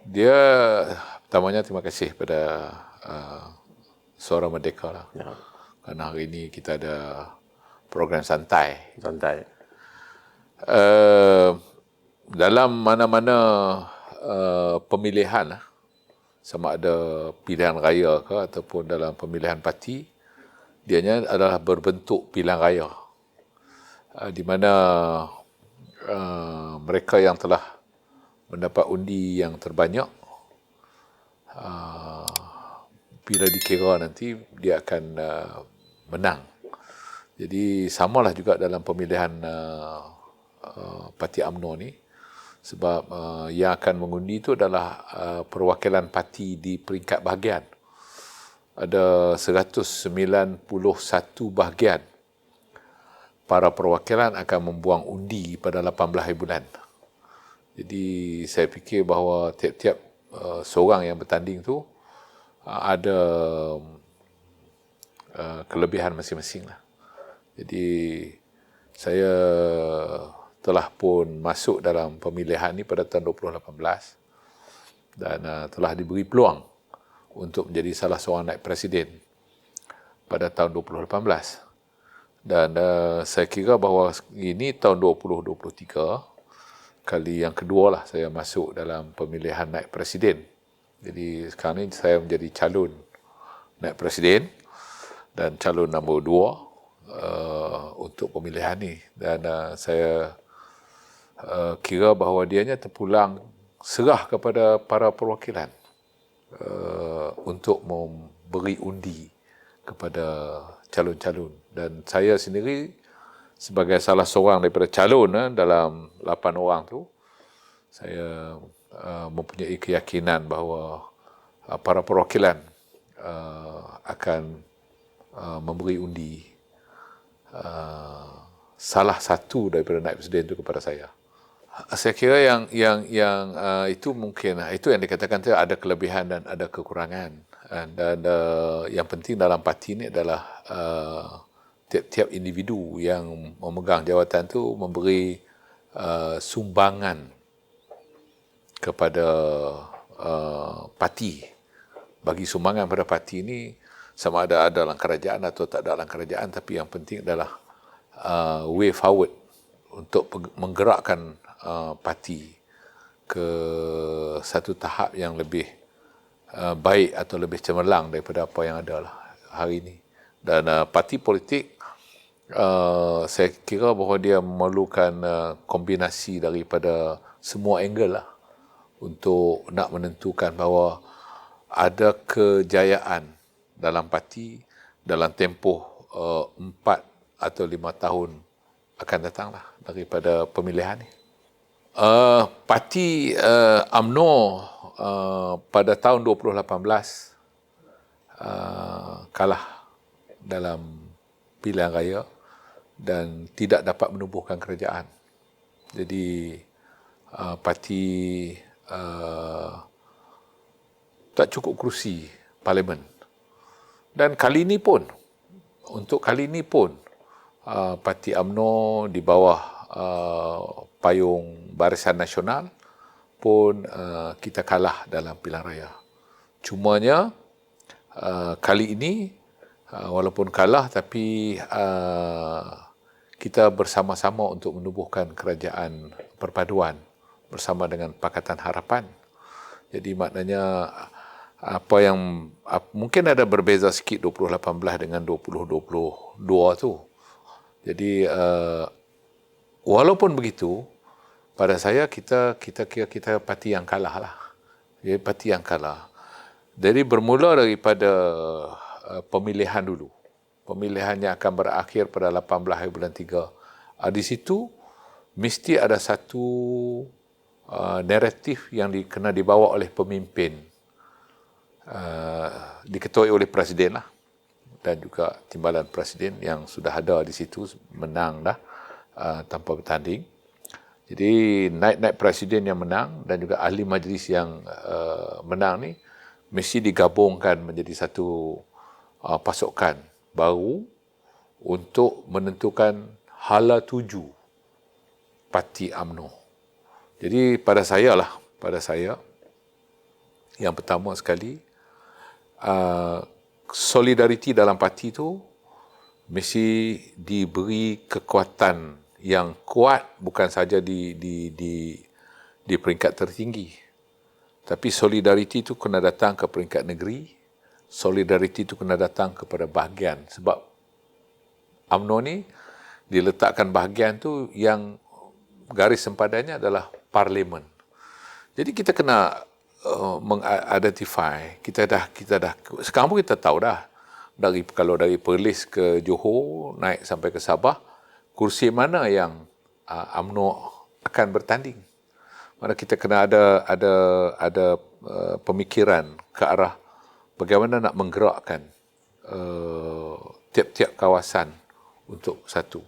Dia pertamanya terima kasih pada Suara Merdeka lah. Ya, Kerana hari ini kita ada program santai. santai. Dalam mana-mana pemilihan, sama ada pilihan raya ke ataupun dalam pemilihan parti, dianya adalah berbentuk pilihan raya. Di mana mereka yang telah mendapat undi yang terbanyak, bila dikira nanti dia akan menang. Jadi samalah juga dalam pemilihan Parti UMNO ni, sebab yang akan mengundi itu adalah perwakilan parti di peringkat bahagian. Ada 191 bahagian. Para perwakilan akan membuang undi pada 18 hari bulan. Jadi saya fikir bahawa tiap-tiap seorang yang bertanding tu ada kelebihan masing-masing lah. Jadi saya telah pun masuk dalam pemilihan ni pada tahun 2018 dan telah diberi peluang untuk menjadi salah seorang naib presiden pada tahun 2018. Dan saya kira bahawa ini tahun 2023 kali yang kedua lah saya masuk dalam pemilihan naib presiden. Jadi sekarang ni saya menjadi calon naib presiden dan calon nombor 2 untuk pemilihan ni. Dan saya kira bahawa dianya terpulang serah kepada para perwakilan untuk memberi undi kepada calon-calon. Dan saya sendiri sebagai salah seorang daripada calon dalam 8 orang tu, saya mempunyai keyakinan bahawa para perwakilan akan memberi undi salah satu daripada naib presiden itu kepada saya. Saya kira yang itu mungkin itu yang dikatakan tu ada kelebihan dan ada kekurangan. Dan yang penting dalam parti ini adalah tiap-tiap individu yang memegang jawatan tu memberi sumbangan kepada parti. Bagi sumbangan pada parti ini sama ada dalam kerajaan atau tak ada dalam kerajaan, tapi yang penting adalah way forward untuk menggerakkan parti ke satu tahap yang lebih baik atau lebih cemerlang daripada apa yang ada lah hari ini. Dan parti politik saya kira bahawa dia memerlukan kombinasi daripada semua angle lah untuk nak menentukan bahawa ada kejayaan dalam parti dalam tempoh 4 atau 5 tahun akan datang lah daripada pemilihan ni. Parti UMNO pada tahun 2018 kalah dalam pilihan raya dan tidak dapat menubuhkan kerajaan. Jadi parti tak cukup kerusi parlimen. Dan kali ini pun, Parti UMNO di bawah payung Barisan Nasional pun kita kalah dalam pilihan raya. Cumanya kali ini walaupun kalah tapi kita bersama-sama untuk menubuhkan kerajaan perpaduan bersama dengan Pakatan Harapan. Jadi maknanya apa yang mungkin ada berbeza sikit 2018 dengan 2022 tu. Jadi walaupun begitu, pada saya kita parti yang kalah lah. Jadi parti yang kalah. Jadi bermula daripada pemilihan dulu. Pemilihan yang akan berakhir pada 18 hari bulan 3. Di situ mesti ada satu naratif yang kena dibawa oleh pemimpin. Diketuai oleh presiden lah. Dan juga timbalan presiden yang sudah ada di situ menang dah tanpa bertanding. Jadi naib presiden yang menang dan juga ahli majlis yang menang ni mesti digabungkan menjadi satu pasukan baru untuk menentukan hala tuju Parti UMNO. Jadi pada saya Yang pertama sekali, solidariti dalam parti tu mesti diberi kekuatan yang kuat, bukan saja di peringkat tertinggi, tapi solidariti itu kena datang ke peringkat negeri, solidariti itu kena datang kepada bahagian. Sebab UMNO ni diletakkan bahagian tu yang garis sempadannya adalah parlimen. Jadi kita kena mengidentify, kita dah sekarang pun kita tahu dah, kalau dari Perlis ke Johor naik sampai ke Sabah, kursi mana yang UMNO akan bertanding. Mana kita kena ada pemikiran ke arah bagaimana nak menggerakkan tiap-tiap kawasan untuk satu.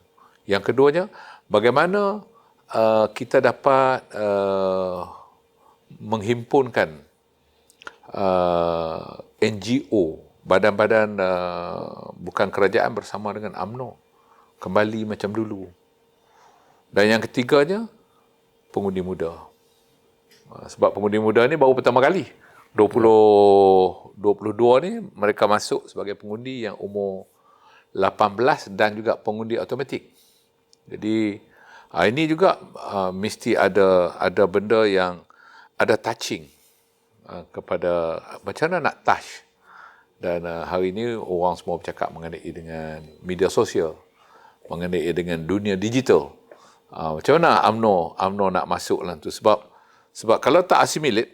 Yang keduanya, bagaimana kita dapat menghimpunkan NGO, badan-badan bukan kerajaan bersama dengan UMNO kembali macam dulu. Dan yang ketiganya, pengundi muda. Sebab pengundi muda ni baru pertama kali 22 ni mereka masuk sebagai pengundi yang umur 18 dan juga pengundi automatik. Jadi ini juga mesti ada benda yang ada touching kepada macam mana nak touch. Dan hari ini orang semua bercakap mengenai dengan media sosial, mengenai dengan dunia digital. Macam mana UMNO nak masuk dalam tu? Sebab kalau tak assimilate,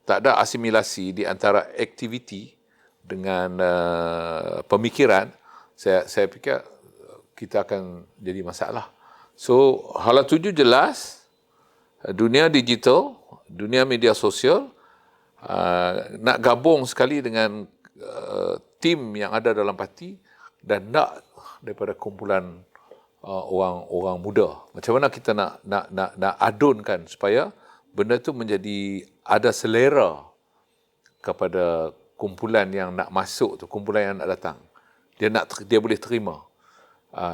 tak ada asimilasi di antara aktiviti dengan pemikiran, saya fikir kita akan jadi masalah. So, hala tuju jelas, dunia digital, dunia media sosial, nak gabung sekali dengan tim yang ada dalam parti dan nak daripada kumpulan orang muda. Macam mana kita nak adunkan supaya benda tu menjadi ada selera kepada kumpulan yang nak masuk tu, kumpulan yang nak datang. Dia boleh terima.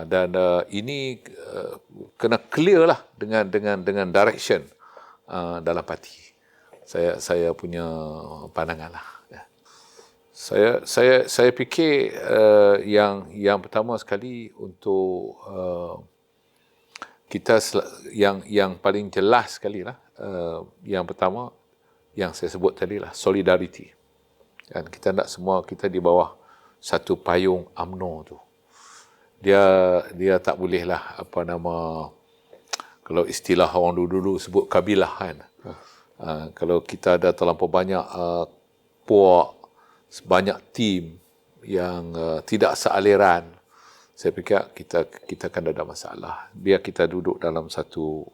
Dan ini kena clear lah dengan direction dalam parti. Saya punya pandangan lah. Saya fikir yang pertama sekali untuk kita yang paling jelas sekali lah, yang pertama yang saya sebut tadi lah, solidariti. Dan kita nak semua kita di bawah satu payung UMNO tu. Dia tak boleh lah kalau istilah orang dulu sebut kabilah kan. Kalau kita ada terlampau banyak puak, banyak tim yang tidak sealiran, saya fikir kita akan ada masalah. Biar kita duduk dalam satu.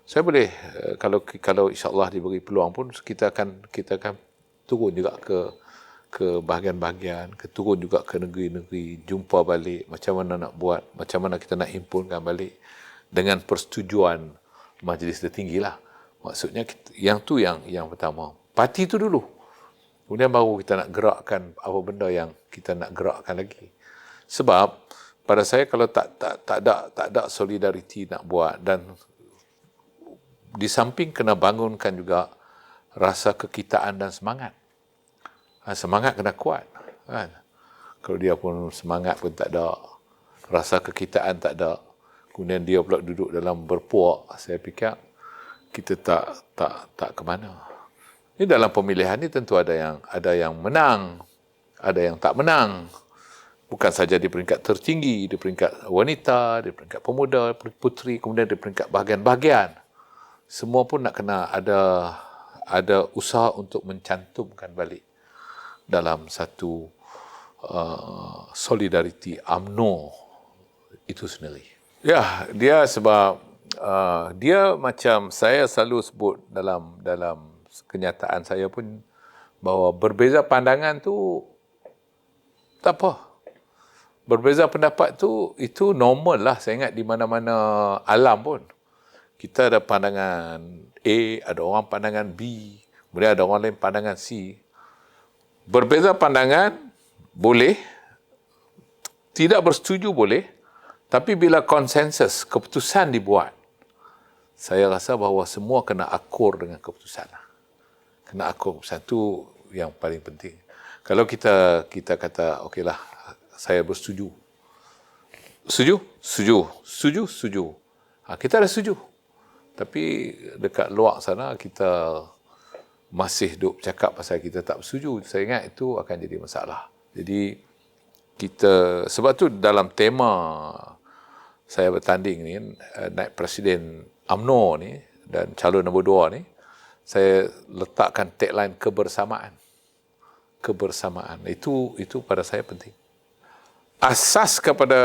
Saya boleh kalau insya-Allah diberi peluang pun kita akan turun juga ke bahagian-bahagian, turun juga ke negeri-negeri, jumpa balik macam mana nak buat, macam mana kita nak himpunkan balik dengan persetujuan majlis tertinggi lah. Maksudnya yang pertama. Parti tu dulu. Kemudian baru kita nak gerakkan apa benda yang kita nak gerakkan lagi. Sebab pada saya kalau tak ada solidariti nak buat, dan di samping kena bangunkan juga rasa kekitaan dan semangat. Semangat kena kuat. Kan? Kalau dia pun semangat pun tak ada, rasa kekitaan tak ada, kemudian dia pula duduk dalam berpuak, saya fikir kita tak ke mana. Ini dalam pemilihan ni tentu ada yang menang, ada yang tak menang. Bukan saja di peringkat tertinggi, di peringkat wanita, di peringkat pemuda, puteri, kemudian di peringkat bahagian-bahagian. Semua pun nak kena ada usaha untuk mencantumkan balik dalam satu solidariti UMNO itu sendiri. Ya, dia sebab dia macam saya selalu sebut dalam kenyataan saya pun, bahawa berbeza pandangan tu tak apa. Berbeza pendapat tu itu normal lah. Saya ingat di mana-mana alam pun kita ada pandangan A, ada orang pandangan B, kemudian ada orang lain pandangan C. Berbeza pandangan boleh, tidak bersetuju boleh, tapi bila konsensus, keputusan dibuat, saya rasa bahawa semua kena akur dengan keputusan. kena akur keputusan itu yang paling penting. Kalau kita kata okeylah, saya bersetuju. Setuju? Setuju. Setuju? Setuju. Kita dah setuju. Tapi dekat luar sana kita masih duk cakap pasal kita tak bersetuju. Saya ingat itu akan jadi masalah. Jadi kita, sebab tu dalam tema saya bertanding ni, naik Presiden UMNO ni dan calon nombor 2 ni, saya letakkan tagline kebersamaan. Kebersamaan. Itu pada saya penting. Asas kepada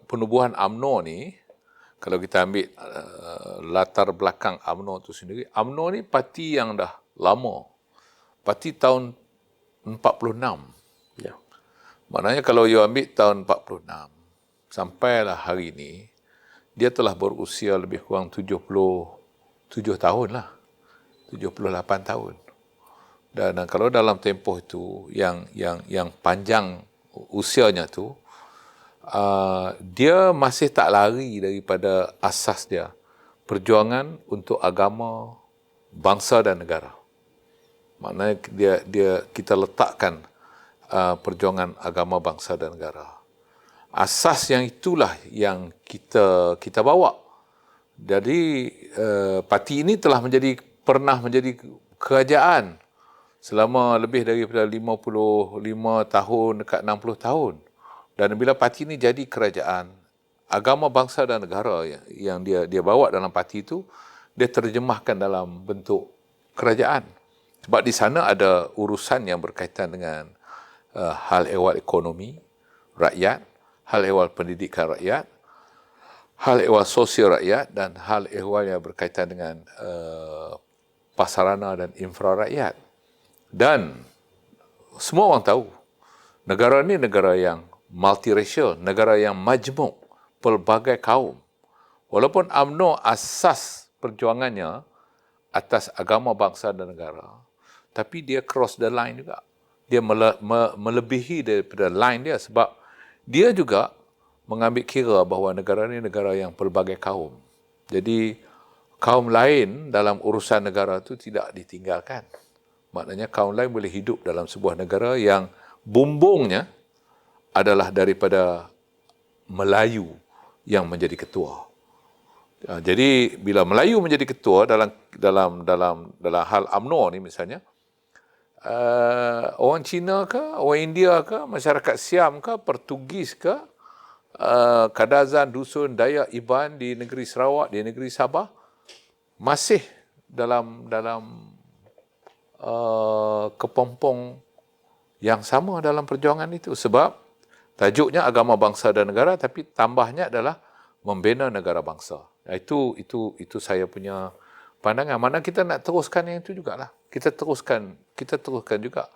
penubuhan UMNO ni, kalau kita ambil latar belakang UMNO itu sendiri, UMNO ni parti yang dah lama. Parti tahun 46. Ya. Maknanya kalau you ambil tahun 46, sampailah hari ini, dia telah berusia lebih kurang 77 tahun lah. 78 tahun. Dan kalau dalam tempoh itu, yang panjang usianya tu, dia masih tak lari daripada asas dia, perjuangan untuk agama, bangsa dan negara. Maknanya kita letakkan perjuangan agama, bangsa dan negara. Asas yang itulah yang kita bawa. Jadi parti ini pernah menjadi kerajaan selama lebih daripada 55 tahun, dekat 60 tahun. Dan bila parti ini jadi kerajaan, agama, bangsa dan negara yang dia bawa dalam parti itu, dia terjemahkan dalam bentuk kerajaan. Sebab di sana ada urusan yang berkaitan dengan hal ehwal ekonomi rakyat, hal ehwal pendidikan rakyat, hal ehwal sosial rakyat, dan hal ehwal yang berkaitan dengan prasarana dan infra rakyat. Dan semua orang tahu, negara ini negara yang multiracial, negara yang majmuk, pelbagai kaum. Walaupun UMNO asas perjuangannya atas agama, bangsa dan negara, tapi dia cross the line juga. Dia melebihi daripada line dia, sebab dia juga mengambil kira bahawa negara ini negara yang pelbagai kaum. Jadi kaum lain dalam urusan negara itu tidak ditinggalkan. Maknanya kaum lain boleh hidup dalam sebuah negara yang bumbungnya adalah daripada Melayu yang menjadi ketua. Jadi bila Melayu menjadi ketua dalam hal UMNO ni misalnya, orang Cina ke, orang India ke, masyarakat Siam ke, Portugis ke, Kadazan, Dusun, Dayak, Iban di negeri Sarawak, di negeri Sabah, masih dalam kepompong yang sama dalam perjuangan itu. Sebab tajuknya agama, bangsa dan negara, tapi tambahnya adalah membina negara bangsa. Itu saya punya pandangan. Mana kita nak teruskan yang itu jugalah. Kita teruskan juga.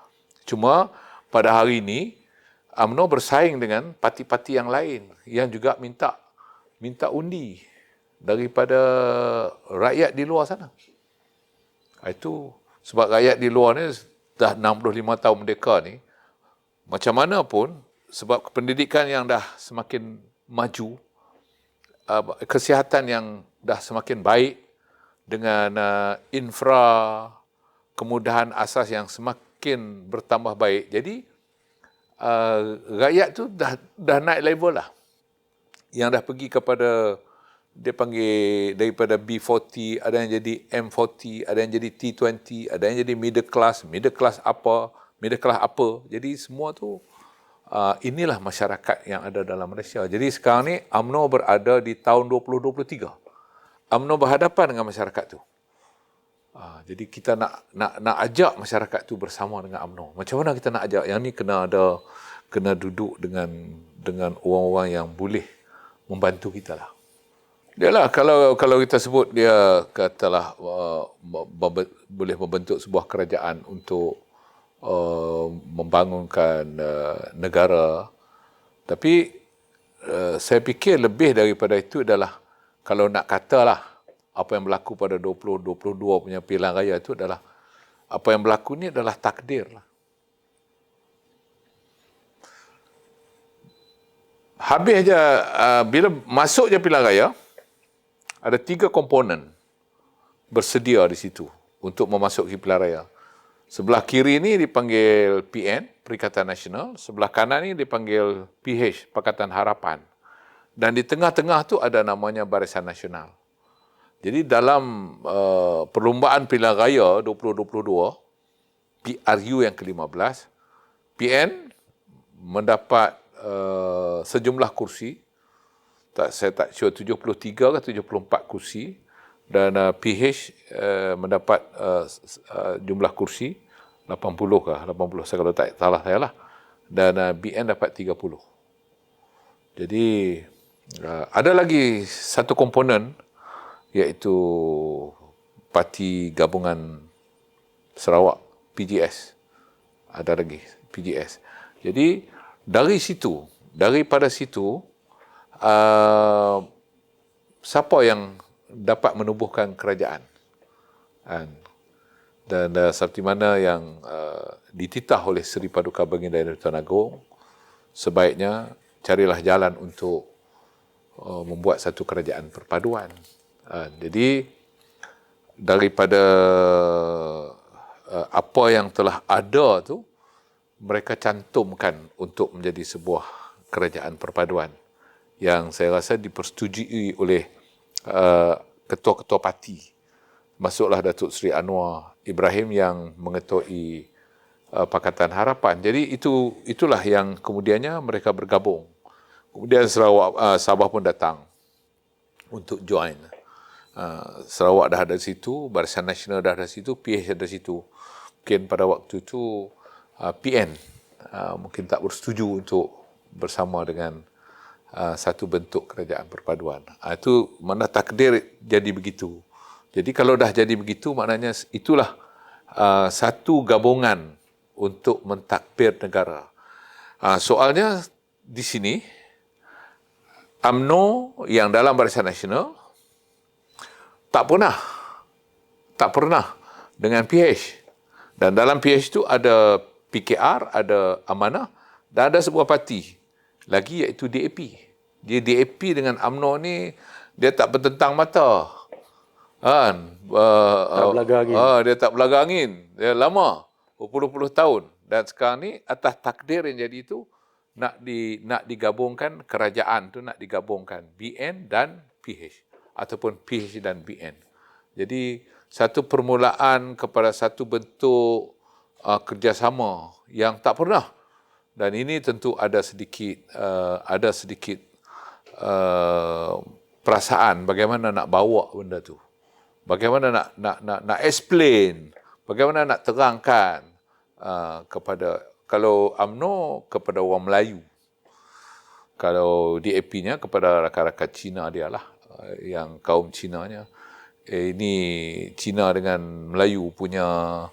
Cuma pada hari ini UMNO bersaing dengan parti-parti yang lain yang juga minta undi daripada rakyat di luar sana. Itu sebab rakyat di luar ni dah 65 tahun merdeka ni, macam mana pun, sebab pendidikan yang dah semakin maju, kesihatan yang dah semakin baik, dengan infra, kemudahan asas yang semakin bertambah baik. Jadi rakyat tu dah naik level lah. Yang dah pergi kepada, dia panggil daripada B40, ada yang jadi M40, ada yang jadi T20, ada yang jadi middle class apa. Jadi semua tu, inilah masyarakat yang ada dalam Malaysia. Jadi sekarang ni UMNO berada di tahun 2023. UMNO berhadapan dengan masyarakat tu. Jadi kita nak ajak masyarakat tu bersama dengan UMNO. Macam mana kita nak ajak? Yang ni kena duduk dengan orang-orang yang boleh membantu kita lah. Dia lah, kalau kita sebut dia katalah boleh membentuk sebuah kerajaan untuk membangunkan negara. Tapi saya fikir lebih daripada itu adalah, kalau nak katalah apa yang berlaku pada 2022 punya pilihan raya itu adalah, apa yang berlaku ni adalah takdir lah. Habis je, bila masuk je pilihan raya, ada 3 komponen bersedia di situ untuk memasuki pilihan raya. Sebelah kiri ni dipanggil PN, Perikatan Nasional. Sebelah kanan ni dipanggil PH, Pakatan Harapan. Dan di tengah-tengah tu ada namanya Barisan Nasional. Jadi dalam perlumbaan pilihan raya 2022, PRU yang ke-15, PN mendapat sejumlah kursi. Saya tak sure 73 ke 74 kursi. Dan PH mendapat jumlah kursi 80 ke 80, saya kalau tak salah saya lah. Dan BN dapat 30. Jadi ada lagi satu komponen, iaitu Parti Gabungan Sarawak, PGS. Ada lagi PGS. Jadi daripada situ siapa yang dapat menubuhkan kerajaan, dan seperti mana yang dititah oleh Seri Paduka Baginda Yang di-Pertuan Agong, sebaiknya carilah jalan untuk membuat satu kerajaan perpaduan. Jadi daripada apa yang telah ada tu, mereka cantumkan untuk menjadi sebuah kerajaan perpaduan yang saya rasa dipersetujui oleh ketua-ketua parti. Masuklah Datuk Seri Anwar Ibrahim yang mengetuai Pakatan Harapan. Jadi itulah yang kemudiannya mereka bergabung. Kemudian Sabah pun datang untuk join. Sarawak dah ada situ, Barisan Nasional dah ada situ, PH ada situ. Mungkin pada waktu itu PN mungkin tak bersetuju untuk bersama dengan satu bentuk kerajaan perpaduan. Itu mana takdir jadi begitu. Jadi kalau dah jadi begitu, maknanya itulah satu gabungan untuk mentadbir negara. Soalnya di sini, UMNO yang dalam Barisan Nasional tak pernah dengan PH. Dan dalam PH itu ada PKR, ada Amanah, dan ada sebuah parti lagi, iaitu DAP. Dia DAP dengan UMNO ni, dia tak bertentang mata. Dia tak belaga angin. Dia lama, berpuluh-puluh tahun. Dan sekarang ni, atas takdir yang jadi itu, nak digabungkan, kerajaan tu nak digabungkan BN dan PH. Ataupun PH dan BN. Jadi, satu permulaan kepada satu bentuk kerjasama yang tak pernah. Dan ini tentu ada sedikit perasaan bagaimana nak bawa benda tu. Bagaimana nak explain, bagaimana nak terangkan kepada, kalau UMNO kepada orang Melayu, kalau DAP-nya kepada rakan-rakan Cina dia lah, yang kaum Cinanya. Ini Cina dengan Melayu punya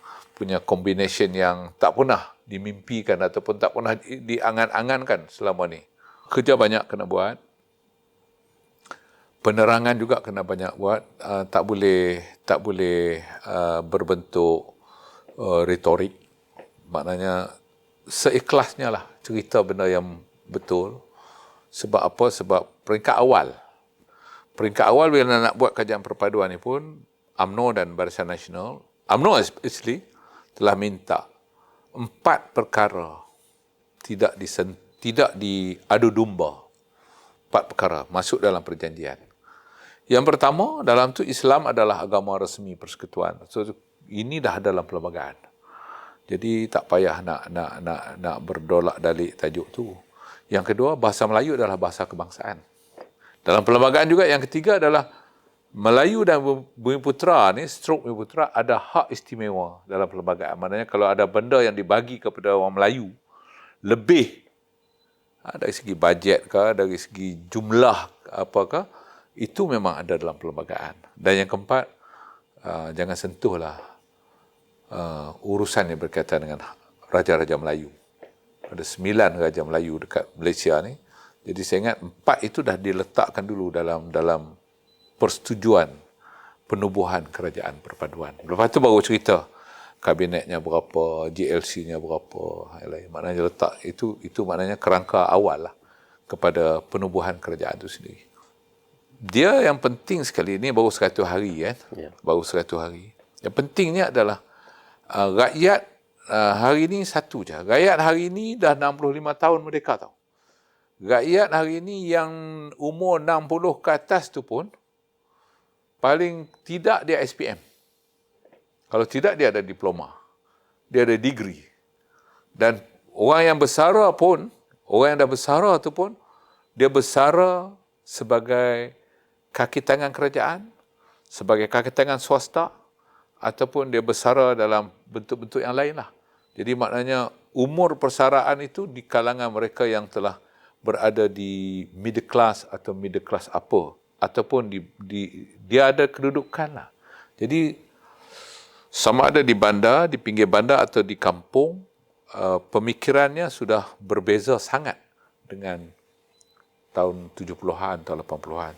combination yang tak pernah dimimpikan ataupun tak pernah diangan-angankan selama ni. Kerja banyak kena buat. Penerangan juga kena banyak buat. Tak boleh berbentuk retorik. Maknanya seikhlasnya lah cerita benda yang betul. Sebab apa? Sebab peringkat awal bila nak buat kajian perpaduan ni pun, UMNO dan Barisan Nasional, UMNO especially, telah minta 4 perkara tidak diadu domba. 4 perkara masuk dalam perjanjian. Yang pertama, dalam tu Islam adalah agama resmi persekutuan. So ini dah dalam perlembagaan. Jadi tak payah nak berdolak dalik tajuk tu. Yang kedua, bahasa Melayu adalah bahasa kebangsaan. Dalam perlembagaan juga yang ketiga adalah Melayu dan Bumiputera ni, stroke Bumiputera, ada hak istimewa dalam perlembagaan. Maknanya kalau ada benda yang dibagi kepada orang Melayu lebih dari segi bajet ke, dari segi jumlah apakah, itu memang ada dalam perlembagaan. Dan yang keempat, jangan sentuhlah urusan yang berkaitan dengan Raja-Raja Melayu. Ada 9 Raja Melayu dekat Malaysia ni. Jadi saya ingat 4 itu dah diletakkan dulu dalam persetujuan penubuhan kerajaan perpaduan. Lepas tu baru cerita kabinetnya berapa, GLC-nya berapa, maknanya letak itu maknanya kerangka awal lah kepada penubuhan kerajaan itu sendiri. Dia yang penting sekali, ni baru 100 hari kan. Yeah. Baru 100 hari. Yang pentingnya adalah rakyat hari ini satu je. Rakyat hari ini dah 65 tahun merdeka tau. Rakyat hari ini yang umur 60 ke atas tu pun paling tidak dia SPM. Kalau tidak dia ada diploma. Dia ada degree. Dan orang yang bersara pun, orang yang dah bersara tu pun, dia bersara sebagai kaki tangan kerajaan, sebagai kaki tangan swasta, ataupun dia bersara dalam bentuk-bentuk yang lain lah. Jadi maknanya umur persaraan itu di kalangan mereka yang telah berada di middle class atau middle class upper, ataupun dia ada kedudukan lah. Jadi sama ada di bandar, di pinggir bandar atau di kampung, pemikirannya sudah berbeza sangat dengan tahun 70-an atau 80-an.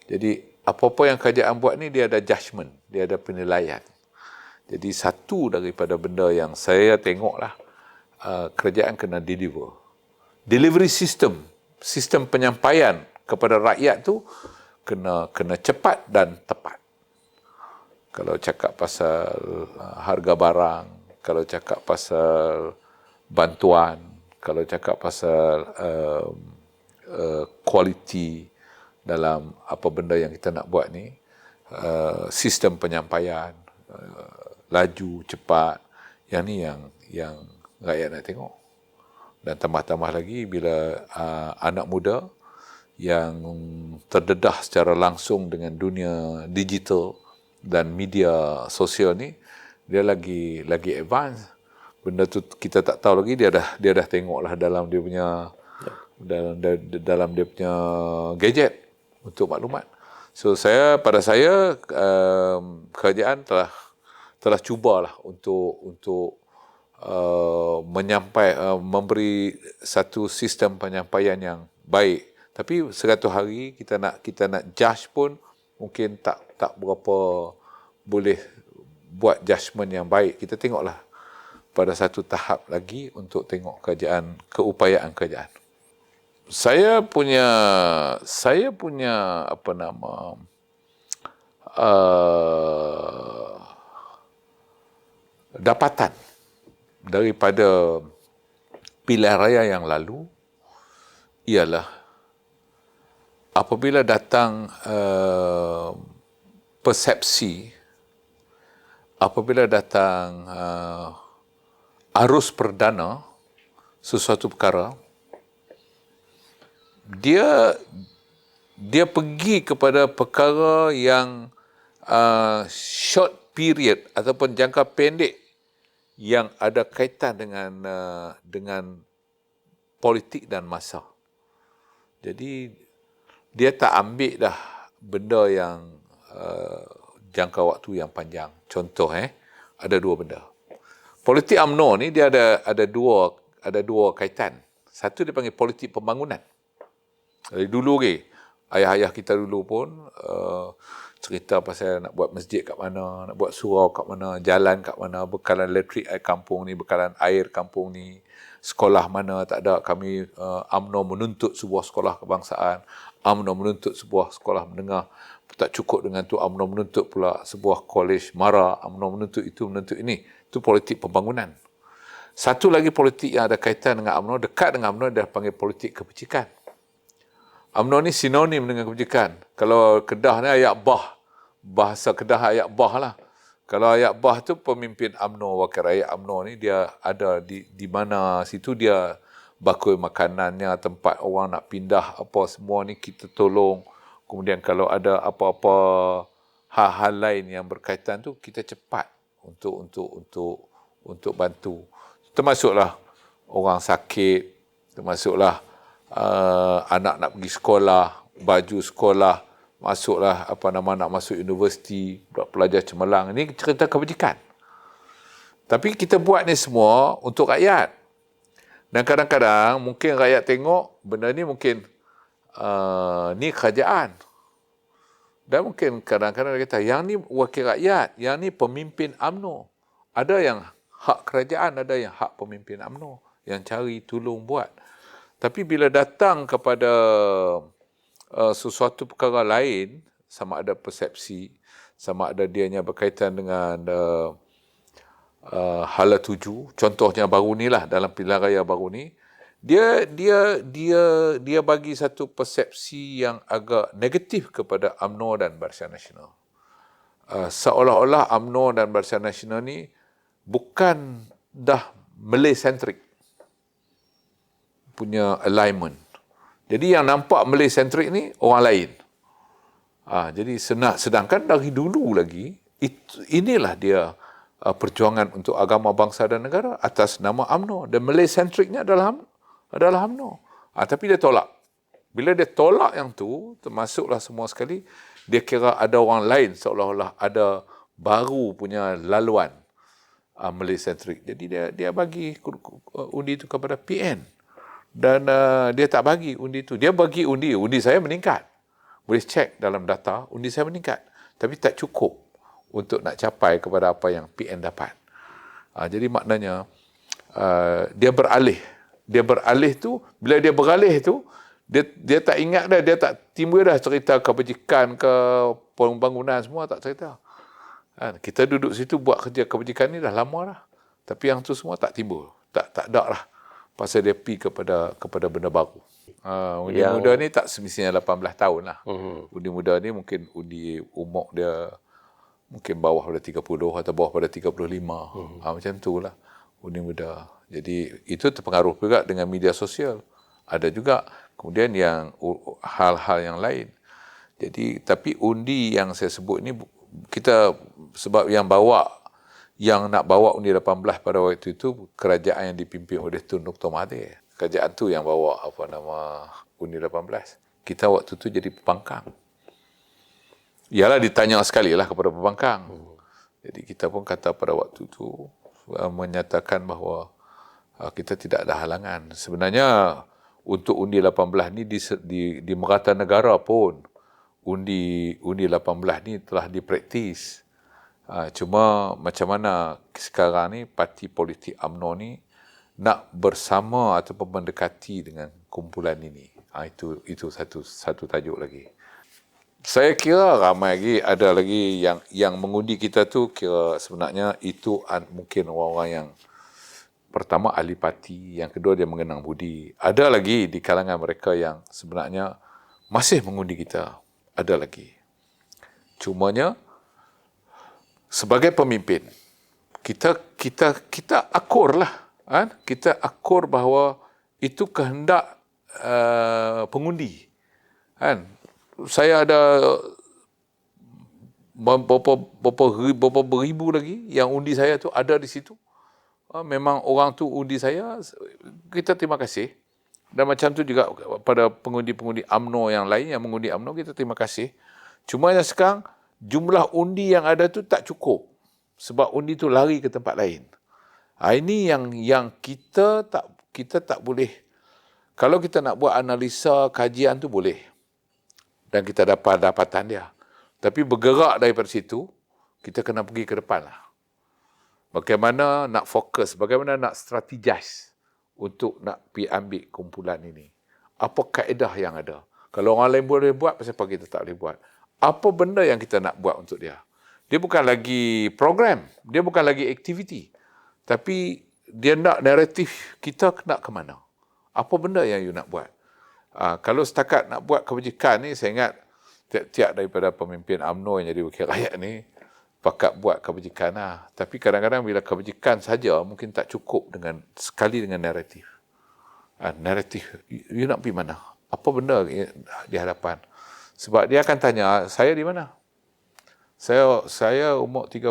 Jadi apa-apa yang kerajaan buat ni dia ada judgement, dia ada penilaian. Jadi satu daripada benda yang saya tengoklah, kerajaan kena deliver. Delivery system, sistem penyampaian kepada rakyat tu kena cepat dan tepat. Kalau cakap pasal harga barang, kalau cakap pasal bantuan, kalau cakap pasal kualiti dalam apa benda yang kita nak buat ni, sistem penyampaian, laju, cepat, yang ni yang rakyat nak tengok. Dan tambah-tambah lagi bila anak muda yang terdedah secara langsung dengan dunia digital dan media sosial ni, dia lagi advance. Benda tu kita tak tahu lagi, dia dah tengoklah dalam dia punya dalam dia punya gadget untuk maklumat. So pada saya kerajaan telah cubalah untuk memberi satu sistem penyampaian yang baik. Tapi 100 hari kita nak judge pun mungkin tak berapa boleh buat judgement yang baik. Kita tengoklah pada satu tahap lagi untuk tengok keupayaan kerajaan. Saya punya dapatan daripada pilihan raya yang lalu ialah apabila datang persepsi, apabila datang arus perdana sesuatu perkara, dia pergi kepada perkara yang short period ataupun jangka pendek yang ada kaitan dengan politik dan masa. Jadi dia tak ambil dah benda yang jangka waktu yang panjang. Contoh ada dua benda. Politik UMNO ni dia ada dua kaitan. Satu dia panggil politik pembangunan. Dari dulu ayah-ayah kita dulu pun cerita pasal nak buat masjid kat mana, nak buat surau kat mana, jalan kat mana, bekalan elektrik air kampung ni, bekalan air kampung ni, sekolah mana tak ada. Kami UMNO menuntut sebuah sekolah kebangsaan, UMNO menuntut sebuah sekolah menengah. Tak cukup dengan tu, UMNO menuntut pula sebuah kolej MARA, UMNO menuntut itu, menuntut ini. Itu politik pembangunan. Satu lagi politik yang ada kaitan dengan UMNO, dekat dengan UMNO, dia panggil politik kebajikan. UMNO ni sinonim dengan kebajikan. Kalau Kedah ni ayak bah. Bahasa Kedah ayak bah lah. Kalau ayak bah tu pemimpin UMNO, wakil rakyat UMNO ni dia ada di mana situ dia bakul makanannya, tempat orang nak pindah apa semua ni kita tolong. Kemudian kalau ada apa-apa hal-hal lain yang berkaitan tu kita cepat untuk bantu. Termasuklah orang sakit, termasuklah anak nak pergi sekolah, baju sekolah, masuklah nak masuk universiti, pelajar cemerlang. Ini cerita kebajikan. Tapi kita buat ni semua untuk rakyat. Dan kadang-kadang mungkin rakyat tengok benda ni mungkin ni kerajaan. Dan mungkin kadang-kadang dia kata yang ni wakil rakyat, yang ni pemimpin UMNO. Ada yang hak kerajaan, ada yang hak pemimpin UMNO yang cari tolong buat. Tapi bila datang kepada sesuatu perkara lain, sama ada persepsi, sama ada dianya berkaitan dengan hala tuju, contohnya baru ni lah, dalam pilihan raya baru ni, dia bagi satu persepsi yang agak negatif kepada UMNO dan Barisan Nasional. Seolah-olah UMNO dan Barisan Nasional ni bukan dah Malay-centric punya alignment. Jadi yang nampak Malay-centric ni orang lain. Jadi sedangkan dari dulu lagi, inilah dia perjuangan untuk agama, bangsa dan negara atas nama UMNO. Dan Malay-centric-nya adalah UMNO. Tapi dia tolak. Bila dia tolak yang tu, termasuklah semua sekali, dia kira ada orang lain, seolah-olah ada baru punya laluan Malay-centric. Jadi dia bagi undi itu kepada PN. Dan dia tak bagi undi itu. Dia bagi undi saya meningkat. Boleh cek dalam data, undi saya meningkat. Tapi tak cukup untuk nak capai kepada apa yang PN dapat. Jadi maknanya, dia beralih. Dia beralih tu, bila dia beralih tu, dia tak ingat dah, dia tak timbul dah cerita kebajikan ke pembangunan semua, tak cerita. Kita duduk situ buat kerja kebajikan ni dah lama dah. Tapi yang tu semua tak timbul. Tak ada lah. Pasal dia pergi kepada benda baru. Undi muda ni tak semestinya 18 tahun lah. Undi muda ni mungkin undi umur dia mungkin bawah pada 30 atau bawah pada 35. Macam tu lah undi muda. Jadi itu terpengaruh juga dengan media sosial. Ada juga kemudian yang hal-hal yang lain. Jadi tapi undi yang saya sebut ni kita sebab yang nak bawa undi 18 pada waktu itu kerajaan yang dipimpin oleh Tun Dr. Mahathir. Kerajaan tu yang bawa undi 18. Kita waktu tu jadi pembangkang. Ialah ditanya sekali lah kepada pembangkang. Jadi kita pun kata pada waktu tu menyatakan bahawa kita tidak ada halangan. Sebenarnya untuk undi 18 ni di merata negara pun undi 18 ni telah dipraktis. Cuma macam mana sekarang ni parti politik UMNO ni nak bersama ataupun mendekati dengan kumpulan ini. Itu satu tajuk lagi. Saya kira ramai lagi, ada lagi yang mengundi kita tu, kira sebenarnya itu mungkin orang-orang yang pertama ahli parti, yang kedua dia mengenang budi. Ada lagi di kalangan mereka yang sebenarnya masih mengundi kita. Ada lagi. Cumanya sebagai pemimpin, kita akur lah. Kita akur bahawa itu kehendak pengundi. Saya ada beberapa beribu lagi yang undi saya tu ada di situ. Memang orang tu undi saya, kita terima kasih. Dan macam tu juga pada pengundi-pengundi UMNO yang lain yang mengundi UMNO, kita terima kasih. Cuma yang sekarang jumlah undi yang ada tu tak cukup. Sebab undi tu lari ke tempat lain. Ini yang kita tak boleh. Kalau kita nak buat analisa kajian tu boleh. Dan kita dapat dapatan dia. Tapi bergerak daripada situ, kita kena pergi ke depan lah. Bagaimana nak fokus, bagaimana nak strategize untuk nak pergi ambil kumpulan ini. Apa kaedah yang ada? Kalau orang lain boleh buat, pasal apa kita tak boleh buat? Apa benda yang kita nak buat untuk dia? Dia bukan lagi program, dia bukan lagi aktiviti. Tapi dia nak naratif kita nak ke mana? Apa benda yang you nak buat? Kalau setakat nak buat kebajikan ni, saya ingat tiap-tiap daripada pemimpin UMNO yang jadi wakil rakyat ni, pakat buat kebajikan lah. Tapi kadang-kadang bila kebajikan saja, mungkin tak cukup sekali dengan naratif. Naratif, you nak pergi mana? Apa benda di hadapan? Sebab dia akan tanya, saya di mana? Saya umur 30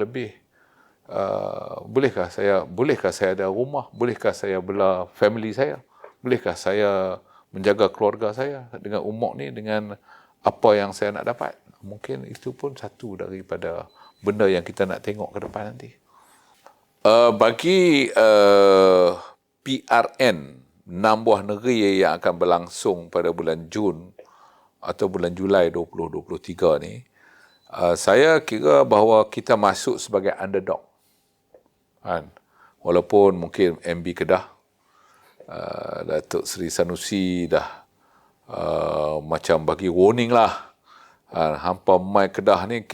lebih. Bolehkah saya ada rumah? Bolehkah saya bela family saya? Bolehkah saya menjaga keluarga saya dengan umur ni, dengan apa yang saya nak dapat? Mungkin itu pun satu daripada benda yang kita nak tengok ke depan nanti. Bagi PRN 6 buah negeri yang akan berlangsung pada bulan Jun atau bulan Julai 2023 ni, saya kira bahawa kita masuk sebagai underdog. Walaupun mungkin MB Kedah, Datuk Seri Sanusi dah macam bagi warning lah. hampa mai Kedah ni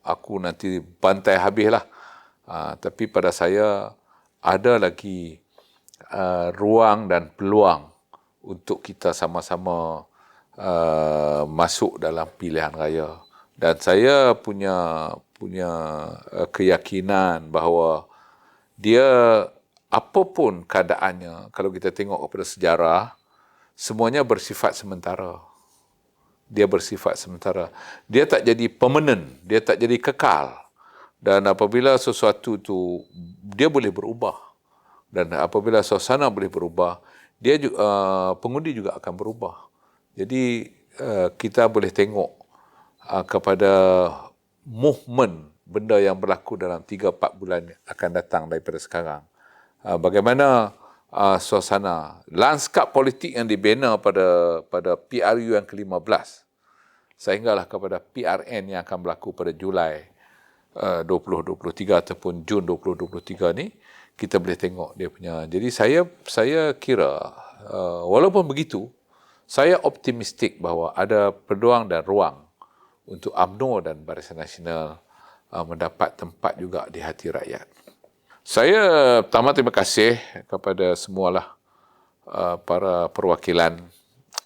aku nanti bantai habis lah. Tapi pada saya ada lagi ruang dan peluang untuk kita sama-sama masuk dalam pilihan raya. Dan saya punya keyakinan bahawa dia apapun keadaannya, kalau kita tengok kepada sejarah, semuanya bersifat sementara. Dia bersifat sementara. Dia tak jadi permanent, dia tak jadi kekal. Dan apabila sesuatu tu dia boleh berubah. Dan apabila suasana boleh berubah, dia pengundi juga akan berubah. Jadi kita boleh tengok kepada movement benda yang berlaku dalam 3-4 bulan akan datang daripada sekarang. Bagaimana suasana lanskap politik yang dibina pada PRU yang ke-15 sehinggalah kepada PRN yang akan berlaku pada Julai 2023 ataupun Jun 2023 ni, kita boleh tengok dia punya. Jadi saya kira walaupun begitu, saya optimistik bahawa ada peluang dan ruang untuk UMNO dan Barisan Nasional mendapat tempat juga di hati rakyat. Saya pertama terima kasih kepada semualah para perwakilan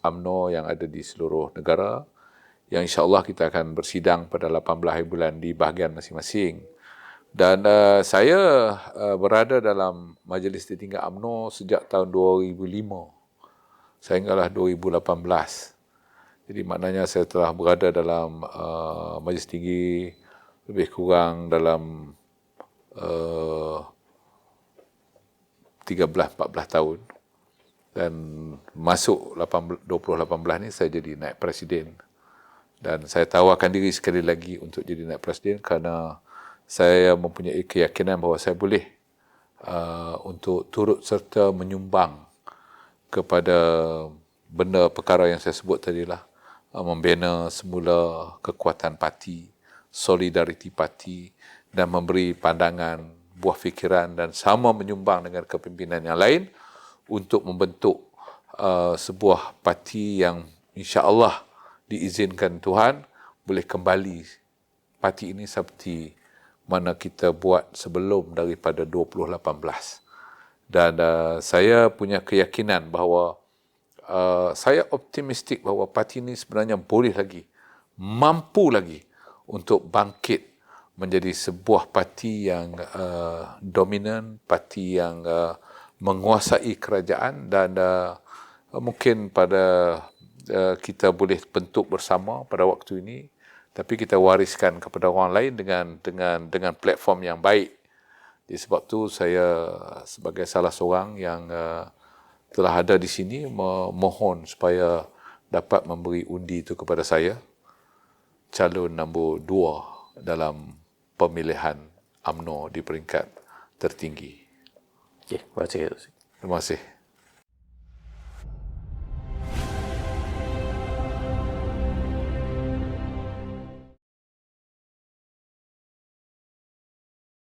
UMNO yang ada di seluruh negara, yang insya-Allah kita akan bersidang pada 18 bulan di bahagian masing-masing. Dan saya berada dalam Majlis Tertinggi UMNO sejak tahun 2005 sehinggalah 2018. Jadi maknanya saya telah berada dalam Majlis Tinggi lebih kurang dalam 13-14 tahun. Dan masuk 2018 ni saya jadi naib presiden. Dan saya tawarkan diri sekali lagi untuk jadi naib presiden kerana saya mempunyai keyakinan bahawa saya boleh untuk turut serta menyumbang kepada benda perkara yang saya sebut tadilah, membina semula kekuatan parti, solidariti parti, dan memberi pandangan, buah fikiran dan sama menyumbang dengan kepimpinan yang lain untuk membentuk sebuah parti yang insya-Allah diizinkan Tuhan boleh kembali parti ini seperti mana kita buat sebelum daripada 2018. Dan saya punya keyakinan bahawa saya optimistik bahawa parti ini sebenarnya boleh lagi, mampu lagi untuk bangkit menjadi sebuah parti yang dominan, parti yang menguasai kerajaan. Dan mungkin kita boleh bentuk bersama pada waktu ini, tapi kita wariskan kepada orang lain dengan platform yang baik. Jadi sebab tu saya sebagai salah seorang yang telah ada di sini memohon supaya dapat memberi undi itu kepada saya, calon nombor 2 dalam pemilihan UMNO di peringkat tertinggi. Okey, terima kasih. Terima kasih.